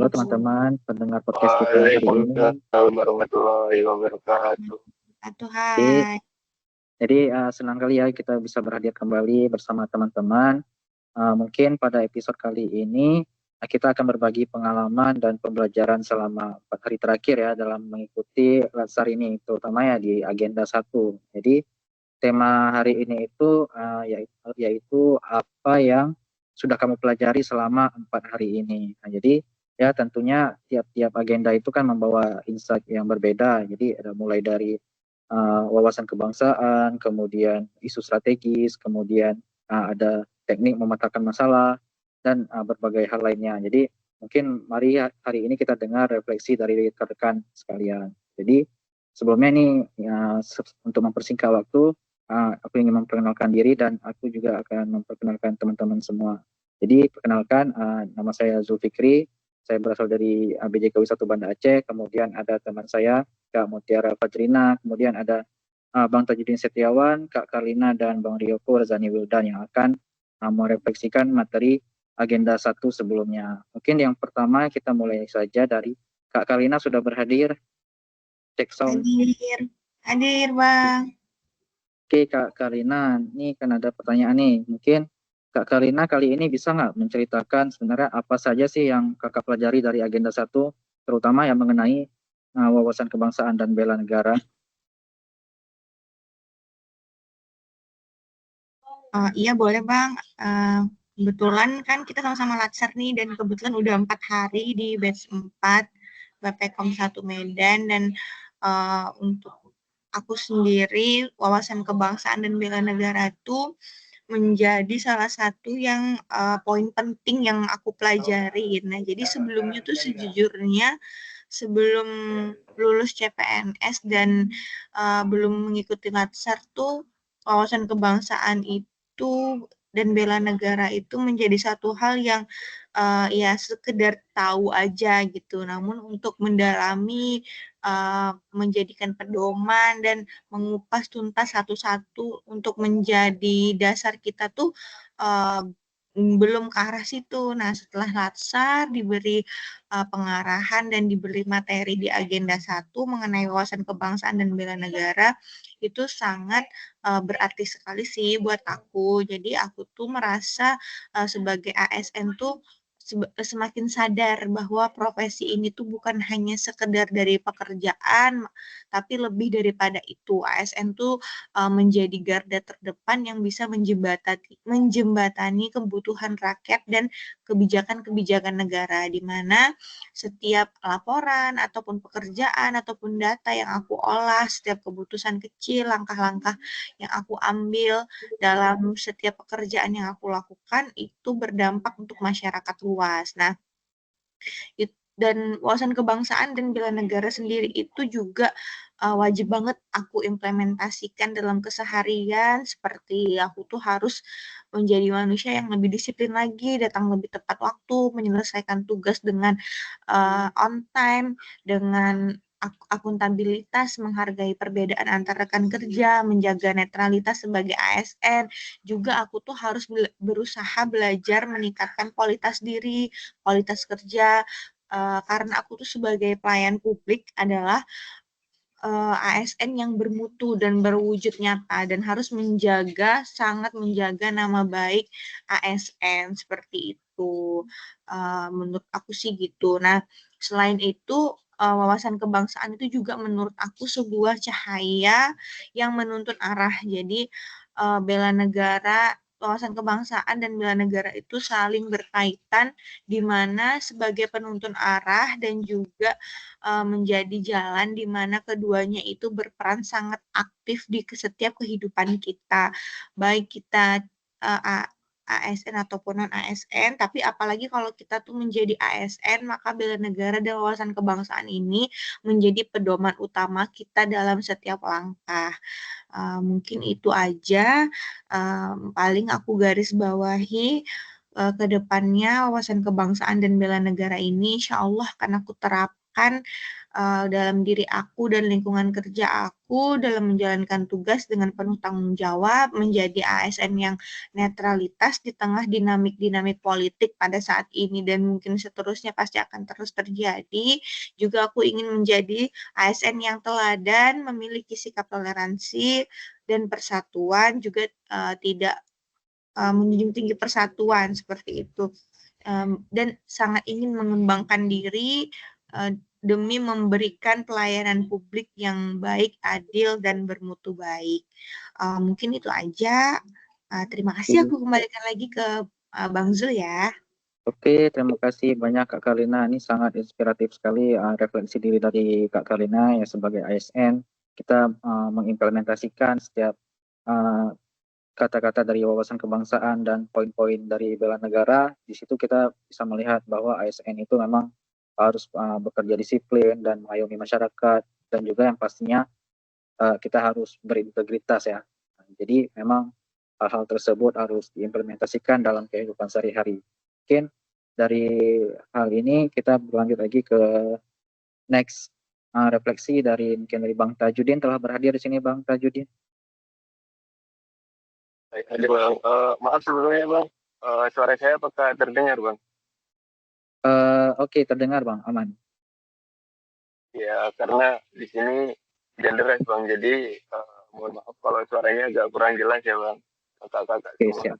Halo teman-teman, pendengar podcast kita hari ini. Waalaikumsalam warahmatullahi wabarakatuh. Hai. Jadi senang kali ya kita bisa berhadir kembali bersama teman-teman. Mungkin pada episode kali ini kita akan berbagi pengalaman dan pembelajaran selama 4 hari terakhir ya dalam mengikuti Latsar ini, terutama ya di agenda 1. Jadi tema hari ini itu yaitu apa yang sudah kamu pelajari selama 4 hari ini. Nah, jadi ya tentunya tiap-tiap agenda itu kan membawa insight yang berbeda. Jadi ada mulai dari wawasan kebangsaan, kemudian isu strategis, kemudian ada teknik memetakan masalah, dan berbagai hal lainnya. Jadi mungkin mari hari ini kita dengar refleksi dari rekan-rekan sekalian. Jadi sebelumnya ini untuk mempersingkat waktu, aku ingin memperkenalkan diri dan aku juga akan memperkenalkan teman-teman semua. Jadi perkenalkan, nama saya Zulfikri, saya berasal dari BJKW 1 Banda Aceh, kemudian ada teman saya Kak Mutiara Fajrina, kemudian ada Bang Tajudin Setiawan, Kak Karlina, dan Bang Ryoko Razani Wildan yang akan merefleksikan materi agenda 1 sebelumnya. Mungkin yang pertama kita mulai saja dari Kak Karlina sudah berhadir. Cek sound. Hadir Bang. Oke Kak Karlina, ini kan ada pertanyaan nih. Mungkin Kak Karlina kali ini bisa nggak menceritakan sebenarnya apa saja sih yang Kakak pelajari dari agenda 1, terutama yang mengenai wawasan kebangsaan dan bela negara? Iya boleh Bang. Kebetulan kan kita sama-sama Latsar nih, dan kebetulan udah 4 hari di batch 4 BPKOM 1 Medan, dan untuk aku sendiri wawasan kebangsaan dan bela negara itu menjadi salah satu yang poin penting yang aku pelajari. Nah, jadi sebelumnya tuh sejujurnya sebelum lulus CPNS dan belum mengikuti Latsar tuh wawasan kebangsaan itu dan bela negara itu menjadi satu hal yang ya sekedar tahu aja gitu. Namun untuk mendalami, menjadikan pedoman dan mengupas tuntas satu-satu untuk menjadi dasar kita tuh belum ke arah situ. Nah, setelah Latsar diberi pengarahan dan diberi materi di agenda 1 mengenai wawasan kebangsaan dan bela negara, itu sangat berarti sekali sih buat aku. Jadi aku tuh merasa sebagai ASN tuh semakin sadar bahwa profesi ini tuh bukan hanya sekedar dari pekerjaan, tapi lebih daripada itu. ASN tuh menjadi garda terdepan yang bisa menjembatani kebutuhan rakyat dan kebijakan-kebijakan negara, di mana setiap laporan ataupun pekerjaan ataupun data yang aku olah, setiap keputusan kecil, langkah-langkah yang aku ambil dalam setiap pekerjaan yang aku lakukan itu berdampak untuk masyarakat luas. Nah, dan wawasan kebangsaan dan bela negara sendiri itu juga wajib banget aku implementasikan dalam keseharian, seperti aku tuh harus menjadi manusia yang lebih disiplin lagi, datang lebih tepat waktu, menyelesaikan tugas dengan on time, dengan akuntabilitas, menghargai perbedaan antar rekan kerja, menjaga netralitas sebagai ASN. Juga aku tuh harus berusaha belajar meningkatkan kualitas diri, kualitas kerja, karena aku tuh sebagai pelayan publik adalah ASN yang bermutu dan berwujud nyata, dan harus sangat menjaga nama baik ASN, seperti itu. Menurut aku sih gitu. Nah, selain itu wawasan kebangsaan itu juga menurut aku sebuah cahaya yang menuntun arah. Jadi bela negara, wawasan kebangsaan dan bela negara itu saling berkaitan, di mana sebagai penuntun arah dan juga menjadi jalan di mana keduanya itu berperan sangat aktif di setiap kehidupan kita, baik kita ASN ataupun non ASN. Tapi apalagi kalau kita tuh menjadi ASN, maka bela negara dan wawasan kebangsaan ini menjadi pedoman utama kita dalam setiap langkah. Mungkin itu aja paling aku garis bawahi ke depannya wawasan kebangsaan dan bela negara ini insya Allah akan aku terapkan dalam diri aku dan lingkungan kerja aku dalam menjalankan tugas dengan penuh tanggung jawab, menjadi ASN yang netralitas di tengah dinamik-dinamik politik pada saat ini dan mungkin seterusnya pasti akan terus terjadi. Juga aku ingin menjadi ASN yang teladan, memiliki sikap toleransi dan persatuan, juga tidak menjunjung tinggi persatuan seperti itu. Dan sangat ingin mengembangkan diri demi memberikan pelayanan publik yang baik, adil, dan bermutu baik. Mungkin itu aja. Terima kasih, aku kembalikan lagi ke Bang Zul ya. Oke, terima kasih banyak Kak Karina. Ini sangat inspiratif sekali refleksi diri dari Kak Karina ya sebagai ASN. Kita mengimplementasikan setiap kata-kata dari wawasan kebangsaan dan poin-poin dari bela negara. Di situ kita bisa melihat bahwa ASN itu memang harus bekerja disiplin dan mengayomi masyarakat, dan juga yang pastinya kita harus berintegritas ya. Jadi memang hal-hal tersebut harus diimplementasikan dalam kehidupan sehari-hari. Mungkin dari hal ini kita berlanjut lagi ke next refleksi dari mungkin dari Bang Tajudin. Telah berhadir di sini Bang Tajudin. Ada Bang, maaf sebelumnya Bang, suara saya apakah terdengar Bang? Oke, terdengar Bang, aman. Ya, karena di sini genderes Bang, jadi mohon maaf kalau suaranya agak kurang jelas ya Bang, kakak-kakak Oke, semua. siap.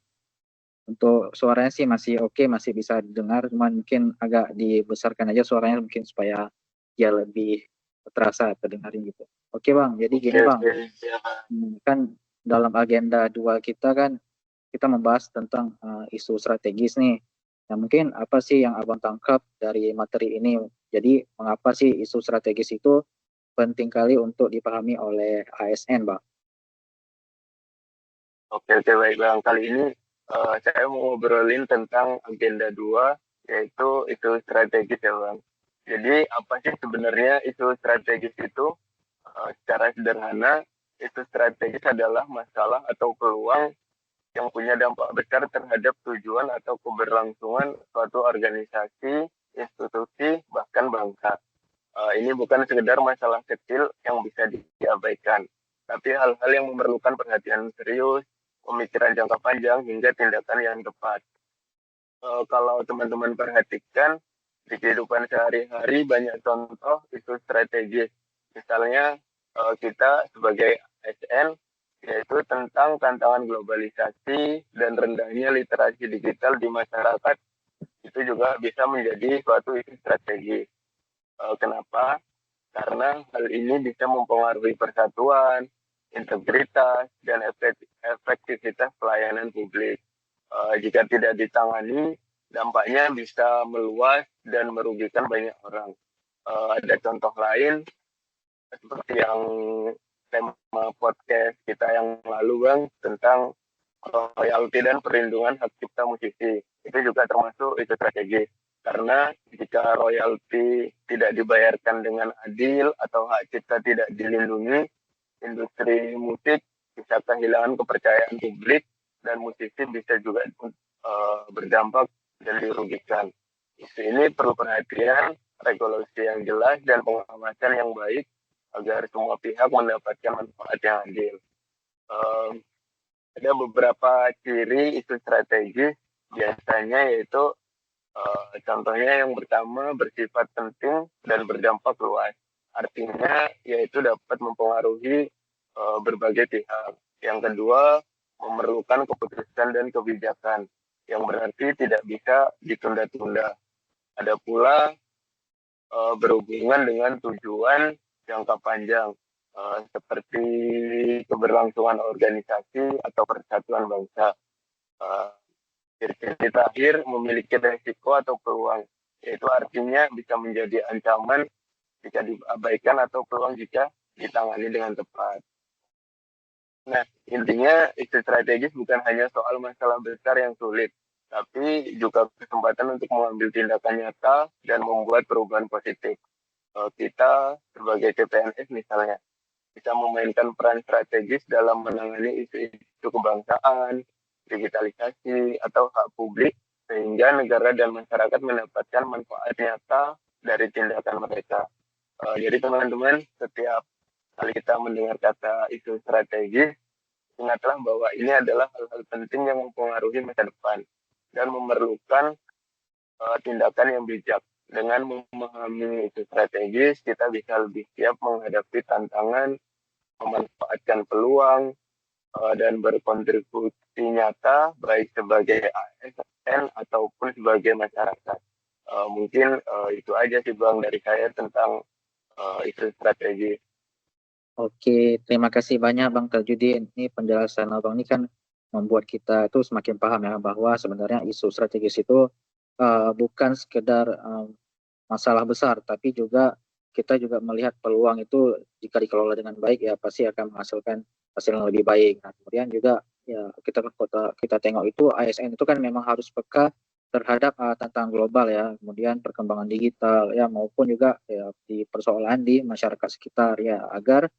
Untuk suaranya sih masih oke, masih bisa didengar, cuman mungkin agak dibesarkan aja suaranya mungkin supaya ya lebih terasa terdengarin gitu. Oke Bang, jadi gini Bang, kan dalam agenda 2 kita kan kita membahas tentang isu strategis nih. Nah mungkin apa sih yang Abang tangkap dari materi ini? Jadi mengapa sih isu strategis itu penting kali untuk dipahami oleh ASN Bang? Oke, baik Bang. Kali ini saya mau ngobrolin tentang agenda 2, yaitu isu strategis ya Bang. Jadi apa sih sebenarnya isu strategis itu? Secara sederhana, isu strategis adalah masalah atau peluang yang punya dampak besar terhadap tujuan atau keberlangsungan suatu organisasi, institusi, bahkan bangsa. Ini bukan sekedar masalah kecil yang bisa diabaikan, tapi hal-hal yang memerlukan perhatian serius, pemikiran jangka panjang, hingga tindakan yang tepat. Kalau teman-teman perhatikan, di kehidupan sehari-hari banyak contoh isu strategis. Misalnya kita sebagai ASN, yaitu tentang tantangan globalisasi dan rendahnya literasi digital di masyarakat, itu juga bisa menjadi suatu isu strategis. Kenapa? Karena hal ini bisa mempengaruhi persatuan, integritas, dan efektivitas pelayanan publik. Jika tidak ditangani, dampaknya bisa meluas dan merugikan banyak orang. Ada contoh lain, seperti yang tema podcast kita yang lalu Bang, tentang royalti dan perlindungan hak cipta musisi. Itu juga termasuk itu strategi. Karena jika royalti tidak dibayarkan dengan adil atau hak cipta tidak dilindungi, industri musik bisa kehilangan kepercayaan publik dan musisi bisa juga berdampak dan dirugikan. Isu ini perlu perhatian, regulasi yang jelas, dan pengawasan yang baik agar semua pihak mendapatkan manfaat yang adil. Ada beberapa ciri isu strategis, biasanya yaitu contohnya yang pertama bersifat penting dan berdampak luas. Artinya yaitu dapat mempengaruhi berbagai pihak. Yang kedua, memerlukan keputusan dan kebijakan, yang berarti tidak bisa ditunda-tunda. Ada pula berhubungan dengan tujuan jangka panjang, seperti keberlangsungan organisasi atau persatuan bangsa. Ciri terakhir memiliki risiko atau peluang, yaitu artinya bisa menjadi ancaman jika diabaikan atau peluang jika ditangani dengan tepat. Nah, intinya isu strategis bukan hanya soal masalah besar yang sulit, tapi juga kesempatan untuk mengambil tindakan nyata dan membuat perubahan positif. Kita sebagai CPNS misalnya, bisa memainkan peran strategis dalam menangani isu-isu kebangsaan, digitalisasi, atau hak publik, sehingga negara dan masyarakat mendapatkan manfaat nyata dari tindakan mereka. Jadi teman-teman, setiap kali kita mendengar kata isu strategis, ingatlah bahwa ini adalah hal-hal penting yang mempengaruhi masa depan dan memerlukan tindakan yang bijak. Dengan memahami isu strategis, kita bisa lebih siap menghadapi tantangan, memanfaatkan peluang, dan berkontribusi nyata baik sebagai ASN ataupun sebagai masyarakat. Mungkin itu aja sih Bang dari saya tentang isu strategi. Oke, terima kasih banyak Bang Tajudin. Ini penjelasan Abang ini kan membuat kita itu semakin paham ya bahwa sebenarnya isu strategis itu bukan sekedar masalah besar, tapi juga kita juga melihat peluang itu jika dikelola dengan baik ya pasti akan menghasilkan hasil yang lebih baik. Nah, kemudian juga ya kita tengok itu ASN itu kan memang harus peka terhadap tantangan global ya, kemudian perkembangan digital ya maupun juga ya, di persoalan di masyarakat sekitar ya agar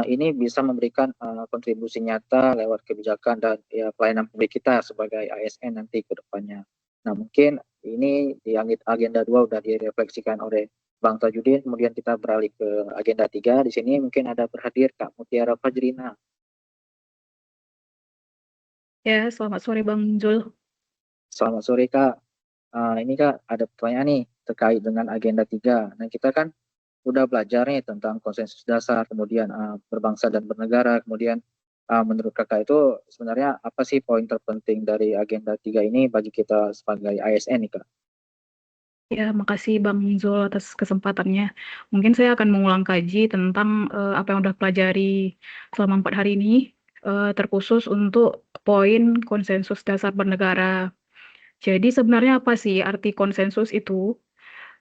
ini bisa memberikan kontribusi nyata lewat kebijakan dan ya, pelayanan publik kita sebagai ASN nanti ke depannya. Nah mungkin ini di agenda 2 sudah direfleksikan oleh Bang Tajudin, kemudian kita beralih ke agenda 3. Di sini mungkin ada berhadir Kak Mutiara Fajrina. Ya, selamat sore Bang Jul. Selamat sore Kak. Ini Kak ada pertanyaan nih terkait dengan agenda 3. Nah kita kan udah belajar nih tentang konsensus dasar, kemudian berbangsa dan bernegara, kemudian menurut Kakak itu sebenarnya apa sih poin terpenting dari agenda 3 ini bagi kita sebagai ASN nih Kak? Ya, makasih Bang Zul atas kesempatannya. Mungkin saya akan mengulang kaji tentang apa yang udah pelajari selama 4 hari ini, terkhusus untuk poin konsensus dasar bernegara. Jadi sebenarnya apa sih arti konsensus itu?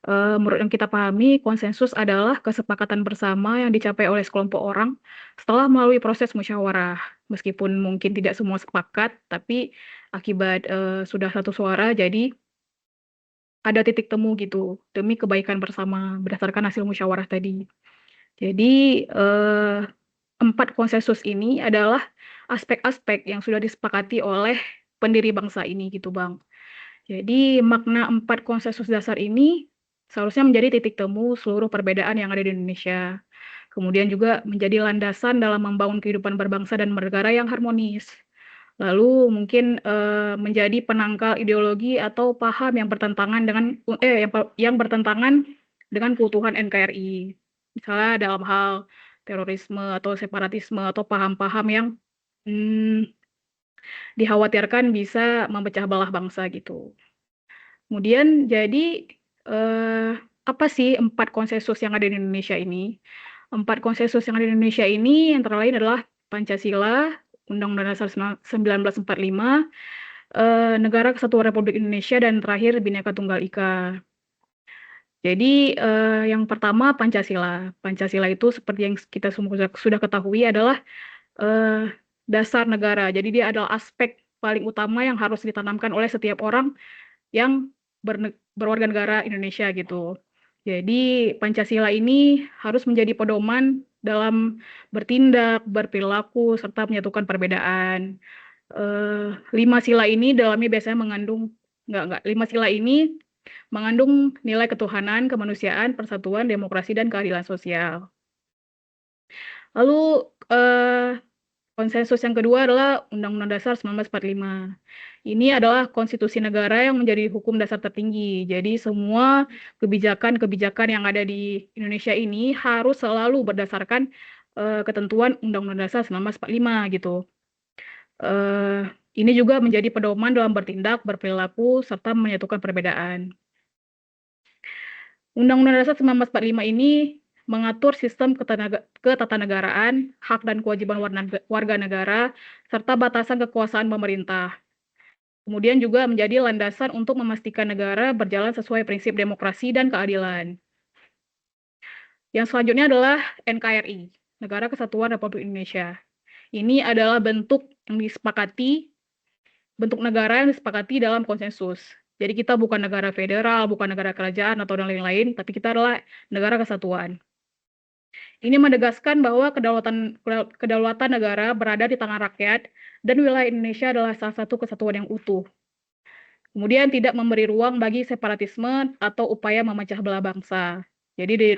Menurut yang kita pahami, konsensus adalah kesepakatan bersama yang dicapai oleh sekelompok orang setelah melalui proses musyawarah. Meskipun mungkin tidak semua sepakat, tapi akibat sudah satu suara, jadi ada titik temu gitu demi kebaikan bersama berdasarkan hasil musyawarah tadi. Jadi 4 konsensus ini adalah aspek-aspek yang sudah disepakati oleh pendiri bangsa ini gitu Bang. Jadi makna 4 konsensus dasar ini seharusnya menjadi titik temu seluruh perbedaan yang ada di Indonesia. Kemudian juga menjadi landasan dalam membangun kehidupan berbangsa dan bernegara yang harmonis. Lalu mungkin menjadi penangkal ideologi atau paham yang bertentangan dengan yang bertentangan dengan keutuhan NKRI. Misalnya dalam hal terorisme atau separatisme atau paham-paham yang dikhawatirkan bisa memecah belah bangsa gitu. Kemudian jadi apa sih 4 konsensus yang ada di Indonesia ini? 4 konsensus yang ada di Indonesia ini antara lain adalah Pancasila, Undang-Undang Dasar 1945, Negara Kesatuan Republik Indonesia, dan terakhir Bhinneka Tunggal Ika. Jadi yang pertama Pancasila. Pancasila itu seperti yang kita semua sudah ketahui adalah dasar negara. Jadi dia adalah aspek paling utama yang harus ditanamkan oleh setiap orang yang berwarga negara Indonesia gitu. Jadi Pancasila ini harus menjadi pedoman dalam bertindak, berperilaku, serta menyatukan perbedaan. 5 sila ini dalamnya biasanya mengandung, 5 sila ini mengandung nilai ketuhanan, kemanusiaan, persatuan, demokrasi, dan keadilan sosial. Lalu konsensus yang kedua adalah Undang-Undang Dasar 1945. Ini adalah konstitusi negara yang menjadi hukum dasar tertinggi. Jadi semua kebijakan-kebijakan yang ada di Indonesia ini harus selalu berdasarkan ketentuan Undang-Undang Dasar 1945 gitu. Ini juga menjadi pedoman dalam bertindak, berperilaku, serta menyatukan perbedaan. Undang-Undang Dasar 1945 ini mengatur sistem ketatanegaraan, hak dan kewajiban warga negara, serta batasan kekuasaan pemerintah. Kemudian juga menjadi landasan untuk memastikan negara berjalan sesuai prinsip demokrasi dan keadilan. Yang selanjutnya adalah NKRI, Negara Kesatuan Republik Indonesia. Ini adalah bentuk negara yang disepakati dalam konsensus. Jadi kita bukan negara federal, bukan negara kerajaan atau dan lain-lain, tapi kita adalah negara kesatuan. Ini menegaskan bahwa kedaulatan negara berada di tangan rakyat dan wilayah Indonesia adalah salah satu kesatuan yang utuh. Kemudian tidak memberi ruang bagi separatisme atau upaya memecah belah bangsa. Jadi di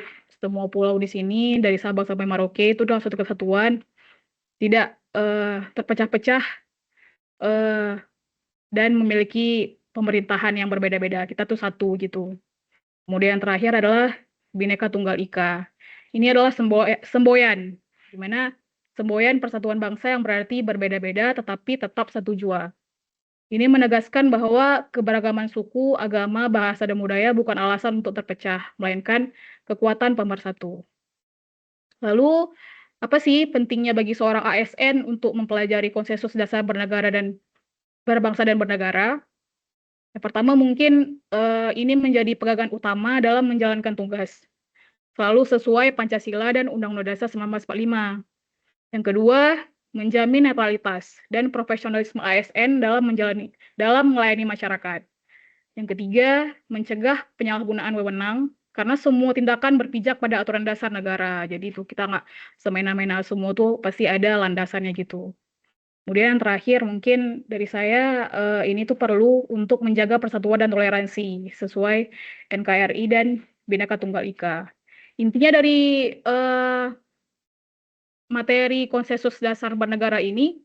semua pulau di sini dari Sabang sampai Merauke itu adalah suatu kesatuan, tidak terpecah-pecah dan memiliki pemerintahan yang berbeda-beda. Kita tuh satu gitu. Kemudian terakhir adalah Bhinneka Tunggal Ika. Ini adalah semboyan, di mana semboyan persatuan bangsa yang berarti berbeda-beda tetapi tetap satu jua. Ini menegaskan bahwa keberagaman suku, agama, bahasa, dan budaya bukan alasan untuk terpecah, melainkan kekuatan pemersatu. Lalu, apa sih pentingnya bagi seorang ASN untuk mempelajari konsensus dasar bernegara dan berbangsa dan bernegara? Yang pertama mungkin ini menjadi pegangan utama dalam menjalankan tugas, selalu sesuai Pancasila dan Undang-Undang Dasar 1945. Yang kedua, menjamin netralitas dan profesionalisme ASN dalam melayani masyarakat. Yang ketiga, mencegah penyalahgunaan wewenang karena semua tindakan berpijak pada aturan dasar negara. Jadi itu kita nggak semena-mena, semua tuh pasti ada landasannya gitu. Kemudian yang terakhir mungkin dari saya ini tuh perlu untuk menjaga persatuan dan toleransi sesuai NKRI dan Bhinneka Tunggal Ika. Intinya dari materi konsensus dasar bernegara ini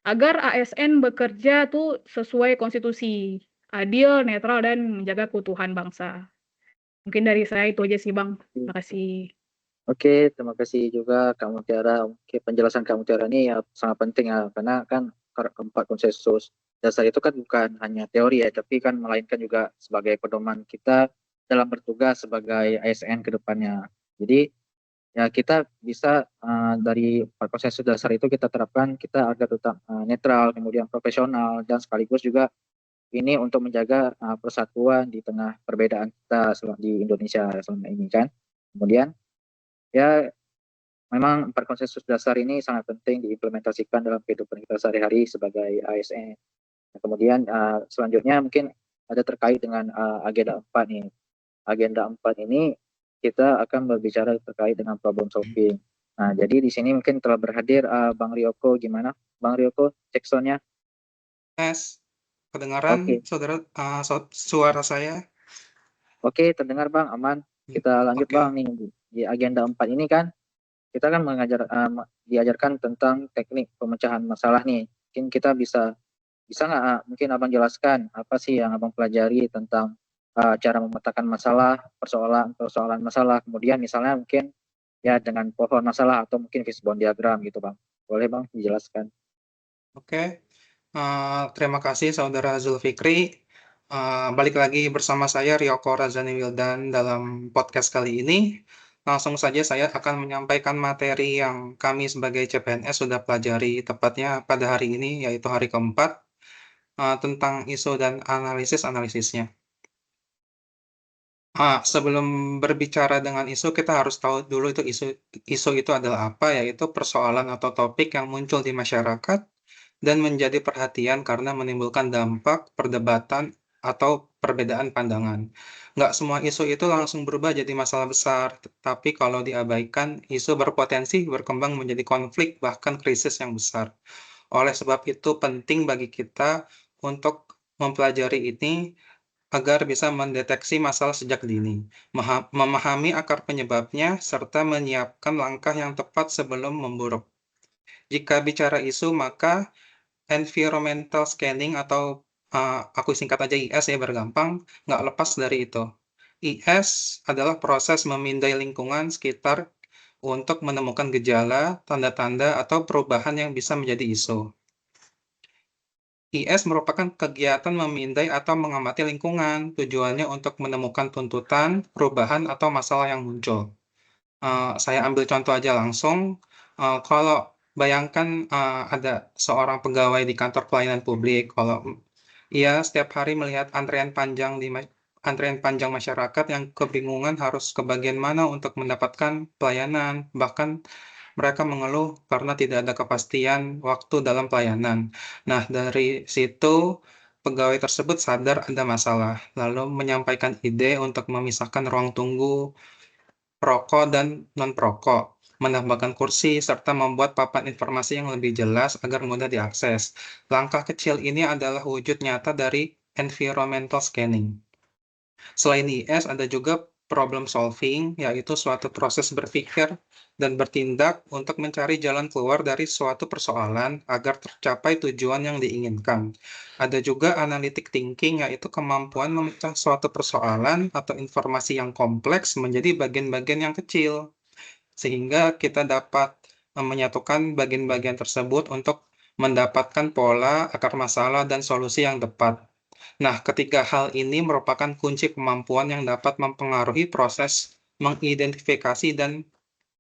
agar ASN bekerja tuh sesuai konstitusi, adil, netral, dan menjaga keutuhan bangsa. Mungkin dari saya itu aja sih Bang. Terima kasih. Oke, terima kasih juga Kak Mutiara. Oke, penjelasan Kak Mutiara ini ya sangat penting ya, karena kan keempat konsensus dasar itu kan bukan hanya teori ya, tapi kan melainkan juga sebagai pedoman kita dalam bertugas sebagai ASN ke depannya. Jadi ya kita bisa dari empat konsensus dasar itu kita terapkan kita agar tetap netral, kemudian profesional, dan sekaligus juga ini untuk menjaga persatuan di tengah perbedaan kita di Indonesia selama ini kan. Kemudian ya memang empat konsensus dasar ini sangat penting diimplementasikan dalam kehidupan kita sehari-hari sebagai ASN. Nah, kemudian selanjutnya mungkin ada terkait dengan agenda 4 nih. Agenda 4 ini kita akan berbicara terkait dengan problem solving. Nah, jadi di sini mungkin telah berhadir Bang Ryoko. Gimana Bang Ryoko, cek soundnya? Yes, kedengaran Oke. saudara suara saya? Oke, terdengar Bang, aman. Kita lanjut Oke. Bang nih di agenda 4 ini kan kita kan diajarkan tentang teknik pemecahan masalah nih. Mungkin kita bisa nggak mungkin Abang jelaskan apa sih yang Abang pelajari tentang cara memetakan masalah, persoalan masalah, kemudian misalnya mungkin ya dengan pohon masalah atau mungkin fishbone diagram gitu Bang. Boleh Bang dijelaskan? Oke. Terima kasih Saudara Zulfikri. Balik lagi bersama saya Ryoko Razani Wildan dalam podcast kali ini. Langsung saja saya akan menyampaikan materi yang kami sebagai CPNS sudah pelajari tepatnya pada hari ini, yaitu hari keempat, tentang isu dan analisisnya. Sebelum berbicara dengan isu, kita harus tahu dulu itu isu itu adalah apa, yaitu persoalan atau topik yang muncul di masyarakat dan menjadi perhatian karena menimbulkan dampak, perdebatan, atau perbedaan pandangan. Nggak semua isu itu langsung berubah jadi masalah besar, tapi kalau diabaikan, isu berpotensi berkembang menjadi konflik, bahkan krisis yang besar. Oleh sebab itu, penting bagi kita untuk mempelajari ini agar bisa mendeteksi masalah sejak dini, memahami akar penyebabnya, serta menyiapkan langkah yang tepat sebelum memburuk. Jika bicara isu, maka environmental scanning atau aku singkat aja IS ya bergampang, nggak lepas dari itu. IS adalah proses memindai lingkungan sekitar untuk menemukan gejala, tanda-tanda, atau perubahan yang bisa menjadi isu. IS merupakan kegiatan memindai atau mengamati lingkungan, tujuannya untuk menemukan tuntutan, perubahan, atau masalah yang muncul. Saya ambil contoh aja langsung, kalau bayangkan ada seorang pegawai di kantor pelayanan publik, kalau ia setiap hari melihat antrian panjang masyarakat yang kebingungan harus ke bagian mana untuk mendapatkan pelayanan, bahkan mereka mengeluh karena tidak ada kepastian waktu dalam pelayanan. Nah, dari situ pegawai tersebut sadar ada masalah, lalu menyampaikan ide untuk memisahkan ruang tunggu perokok dan non-perokok, menambahkan kursi, serta membuat papan informasi yang lebih jelas agar mudah diakses. Langkah kecil ini adalah wujud nyata dari environmental scanning. Selain IS, ada juga problem solving, yaitu suatu proses berpikir dan bertindak untuk mencari jalan keluar dari suatu persoalan agar tercapai tujuan yang diinginkan. Ada juga analytic thinking, yaitu kemampuan memecah suatu persoalan atau informasi yang kompleks menjadi bagian-bagian yang kecil, sehingga kita dapat menyatukan bagian-bagian tersebut untuk mendapatkan pola, akar masalah, dan solusi yang tepat. Nah, ketiga hal ini merupakan kunci kemampuan yang dapat mempengaruhi proses mengidentifikasi dan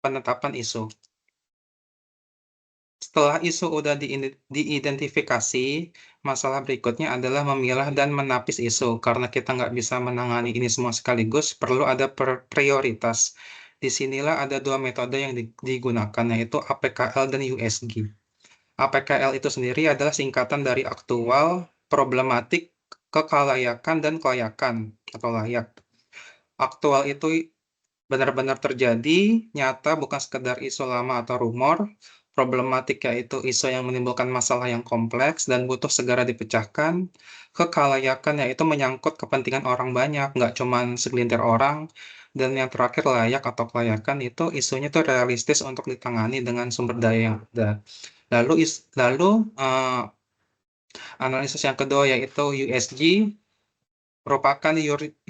penetapan isu. Setelah isu udah diidentifikasi, masalah berikutnya adalah memilah dan menapis isu. Karena kita nggak bisa menangani ini semua sekaligus, perlu ada prioritas. Disinilah ada dua metode yang digunakan, yaitu APKL dan USG. APKL itu sendiri adalah singkatan dari aktual, problematik, kekalayakan, dan kelayakan atau layak. Aktual itu benar-benar terjadi, nyata, bukan sekedar isu lama atau rumor. Problematik yaitu isu yang menimbulkan masalah yang kompleks dan butuh segera dipecahkan. Kekalayakan yaitu menyangkut kepentingan orang banyak, nggak cuma segelintir orang. Dan yang terakhir layak atau kelayakan itu isunya itu realistis untuk ditangani dengan sumber daya yang ada. Lalu analisis yang kedua yaitu USG, merupakan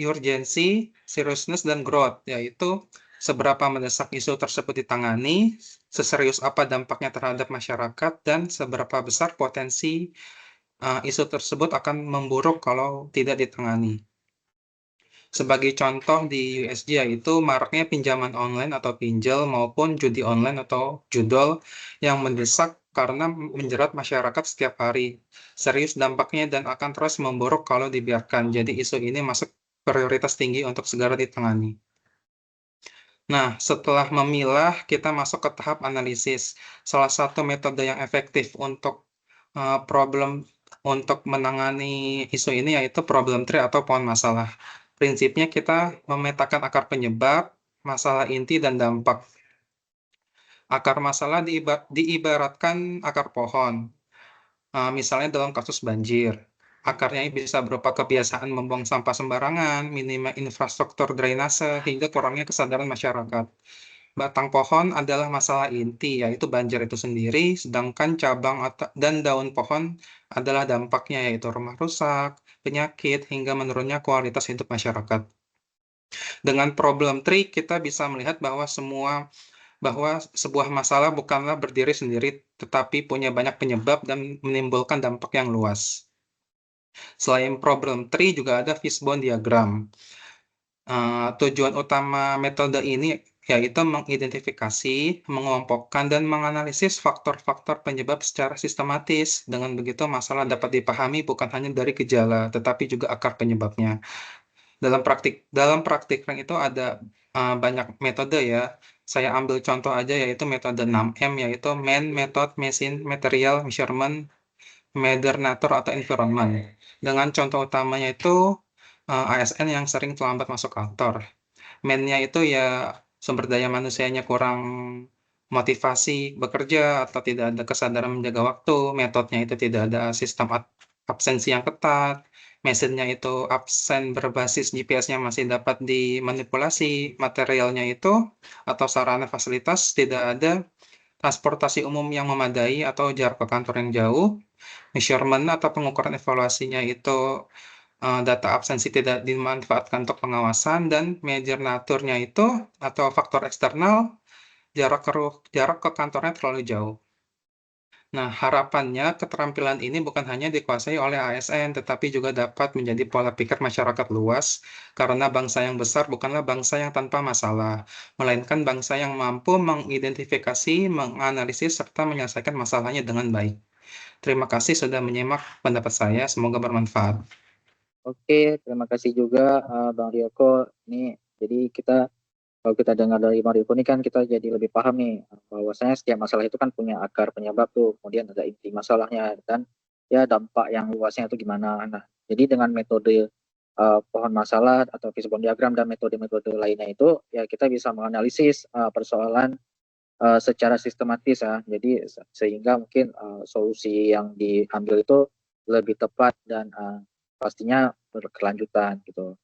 urgency, seriousness, dan growth, yaitu seberapa mendesak isu tersebut ditangani, seserius apa dampaknya terhadap masyarakat, dan seberapa besar potensi isu tersebut akan memburuk kalau tidak ditangani. Sebagai contoh di USG yaitu maraknya pinjaman online atau pinjol maupun judi online atau judol yang mendesak karena menjerat masyarakat setiap hari. Serius dampaknya dan akan terus memburuk kalau dibiarkan. Jadi isu ini masuk prioritas tinggi untuk segera ditangani. Nah, setelah memilah, kita masuk ke tahap analisis. Salah satu metode yang efektif untuk menangani isu ini yaitu problem tree atau pohon masalah. Prinsipnya kita memetakan akar penyebab, masalah inti, dan dampak. Akar masalah diibaratkan akar pohon. Misalnya dalam kasus banjir. Akarnya bisa berupa kebiasaan membuang sampah sembarangan, minimnya infrastruktur drainase, hingga kurangnya kesadaran masyarakat. Batang pohon adalah masalah inti, yaitu banjir itu sendiri, sedangkan cabang dan daun pohon adalah dampaknya, yaitu rumah rusak, penyakit, hingga menurunnya kualitas hidup masyarakat. Dengan problem tree, kita bisa melihat bahwa sebuah masalah bukanlah berdiri sendiri, tetapi punya banyak penyebab dan menimbulkan dampak yang luas. Selain problem tree, juga ada fishbone diagram. Tujuan utama metode ini yaitu mengidentifikasi, mengelompokkan, dan menganalisis faktor-faktor penyebab secara sistematis. Dengan begitu, masalah dapat dipahami bukan hanya dari gejala, tetapi juga akar penyebabnya. Dalam praktik itu ada banyak metode ya. Saya ambil contoh aja yaitu metode 6M, yaitu Man, Method, Machine, Material, Measurement, Matter, Nature, atau Environment. Dengan contoh utamanya itu ASN yang sering terlambat masuk kantor. Man-nya itu ya sumber daya manusianya kurang motivasi bekerja atau tidak ada kesadaran menjaga waktu. Metodenya itu tidak ada sistem absensi yang ketat. Mesinnya itu absen berbasis GPS-nya masih dapat dimanipulasi. Materialnya itu atau sarana fasilitas tidak ada transportasi umum yang memadai atau jarak ke kantor yang jauh. Measurement atau pengukuran evaluasinya itu data absensi tidak dimanfaatkan untuk pengawasan, dan major naturnya itu atau faktor eksternal jarak ke kantornya terlalu jauh. Nah, harapannya keterampilan ini bukan hanya dikuasai oleh ASN, tetapi juga dapat menjadi pola pikir masyarakat luas, karena bangsa yang besar bukanlah bangsa yang tanpa masalah, melainkan bangsa yang mampu mengidentifikasi, menganalisis, serta menyelesaikan masalahnya dengan baik. Terima kasih sudah menyimak pendapat saya, semoga bermanfaat. Oke, terima kasih juga Bang Rioko. Ini jadi kalau kita dengar dari Bang Rioko ini kan kita jadi lebih paham nih bahwasanya setiap masalah itu kan punya akar penyebab tuh, kemudian ada inti masalahnya dan ya dampak yang luasnya itu gimana. Nah, jadi dengan metode pohon masalah atau fishbone diagram dan metode-metode lainnya itu ya kita bisa menganalisis persoalan secara sistematis ya. Jadi sehingga mungkin solusi yang diambil itu lebih tepat dan pastinya berkelanjutan gitu.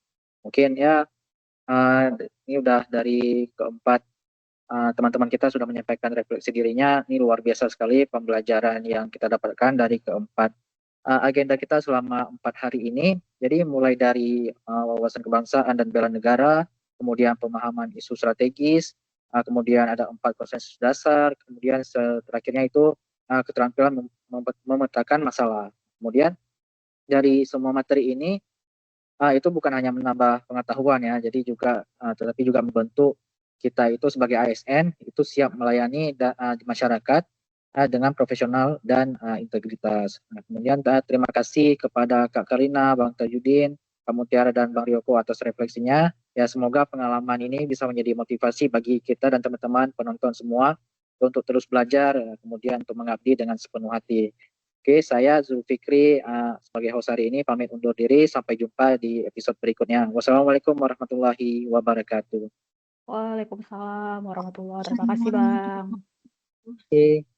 Mungkin ya Ini udah dari keempat teman-teman kita sudah menyampaikan refleksi dirinya. Ini luar biasa sekali pembelajaran yang kita dapatkan dari keempat agenda kita selama 4 hari ini. Jadi mulai dari wawasan kebangsaan dan bela negara, kemudian pemahaman isu strategis, kemudian ada 4 konsensus dasar, kemudian terakhirnya itu keterampilan memetakan masalah. Kemudian dari semua materi ini itu bukan hanya menambah pengetahuan ya, jadi juga tetapi juga membentuk kita itu sebagai ASN itu siap melayani di masyarakat dengan profesional dan integritas. Nah, kemudian terima kasih kepada Kak Karina, Bang Tajudin, Kak Mutiara dan Bang Ryoko atas refleksinya. Ya, semoga pengalaman ini bisa menjadi motivasi bagi kita dan teman-teman penonton semua untuk terus belajar, kemudian untuk mengabdi dengan sepenuh hati. Oke, saya Zulfikri sebagai host hari ini pamit undur diri. Sampai jumpa di episode berikutnya. Wassalamualaikum warahmatullahi wabarakatuh. Waalaikumsalam warahmatullahi wabarakatuh. Terima kasih, Bang. Oke.